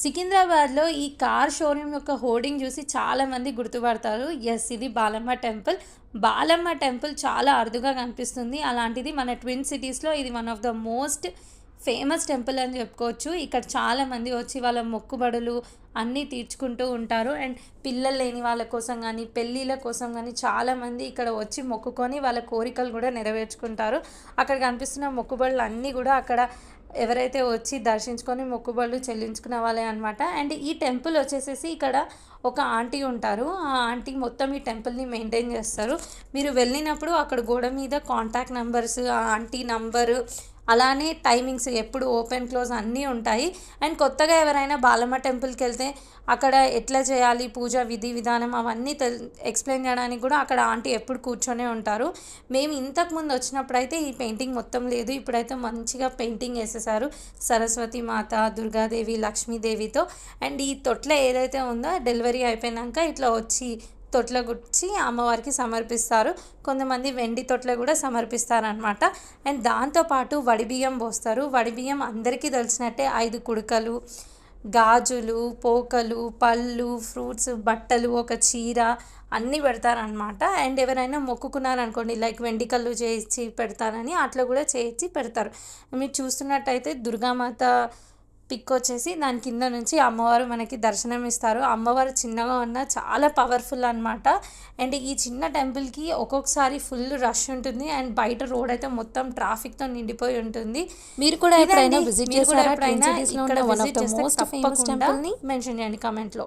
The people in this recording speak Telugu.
సికింద్రాబాద్‌లో ఈ కార్ షోరూమ్ యొక్క హోర్డింగ్ చూసి చాలామంది గుర్తుపడతారు. యెస్, ఇది బాలమ్మ టెంపుల్. బాలమ్మ టెంపుల్ చాలా అరుదుగా కనిపిస్తుంది. అలాంటిది మన ట్విన్ సిటీస్‌లో ఇది one of the most famous temple అని చెప్పుకోవచ్చు. ఇక్కడ చాలామంది వచ్చి వాళ్ళ మొక్కుబడులు అన్నీ తీర్చుకుంటూ ఉంటారు. అండ్ పిల్లలు లేని వాళ్ళ కోసం గానీ, పెళ్ళిళ్ళ కోసం గానీ చాలామంది ఇక్కడ వచ్చి మొక్కుకొని వాళ్ళ కోరికలు కూడా నెరవేర్చుకుంటారు. అక్కడ కనిపిస్తున్న మొక్కుబడులు అన్నీ కూడా అక్కడ ఎవరైతే వచ్చి దర్శించుకొని మొక్కుబడులు చెల్లించుకున్న వాళ్ళే అనమాట. అండ్ ఈ టెంపుల్ వచ్చేసేసి ఇక్కడ ఒక ఆంటీ ఉంటారు. ఆ ఆంటీ మొత్తం ఈ టెంపుల్ని మెయింటైన్ చేస్తారు. మీరు వెళ్ళినప్పుడు అక్కడ గోడ మీద కాంటాక్ట్ నెంబర్స్, ఆ ఆంటీ నంబరు, అలానే టైమింగ్స్ ఎప్పుడు ఓపెన్ క్లోజ్ అన్నీ ఉంటాయి. అండ్ కొత్తగా ఎవరైనా బాలమ్మ టెంపుల్కి వెళ్తే అక్కడ ఎట్లా చేయాలి పూజ విధి విధానం అవన్నీ ఎక్స్ప్లెయిన్ చేయడానికి కూడా అక్కడ ఆంటీ ఎప్పుడు కూర్చొనే ఉంటారు. మేము ఇంతకుముందు వచ్చినప్పుడైతే ఈ పెయింటింగ్ మొత్తం లేదు. ఇప్పుడైతే మంచిగా పెయింటింగ్ వేసేసారు సరస్వతి మాత, దుర్గాదేవి, లక్ష్మీదేవితో. అండ్ ఈ తొట్ల ఏదైతే ఉందో డెలివరీ అయిపోయినాక ఇట్లా వచ్చి తొట్ల గుచ్చి అమ్మవారికి సమర్పిస్తారు. కొంతమంది వెండి తొట్ల కూడా సమర్పిస్తారనమాట. అండ్ దాంతోపాటు వడిబియ్యం పోస్తారు. వడిబియ్యం అందరికీ తెలిసినట్టే 5 కుడుకలు, గాజులు, పోకలు, పళ్ళు, ఫ్రూట్స్, బట్టలు, ఒక చీర అన్నీ పెడతారనమాట. అండ్ ఎవరైనా మొక్కుకున్నారనుకోండి, లైక్ వెండి కళ్ళు చేయించి పెడతారని అట్లా కూడా చేయించి పెడతారు. మీరు చూస్తున్నట్టయితే దుర్గామాత పిక్ వచ్చేసి దాని కింద నుంచి అమ్మవారు మనకి దర్శనం ఇస్తారు. అమ్మవారు చిన్నగా ఉన్న చాలా పవర్ఫుల్ అనమాట. అండ్ ఈ చిన్న టెంపుల్కి ఒక్కొక్కసారి ఫుల్ రష్ ఉంటుంది. అండ్ బయట రోడ్ అయితే మొత్తం ట్రాఫిక్తో నిండిపోయి ఉంటుంది. మీరు కూడా ఎప్పుడైనా విజిట్ చేస్తారా? ట్విన్ సిటీస్లో ఉన్న one of the most famous టెంపుల్ని మెన్షన్ చేయండి కామెంట్లో.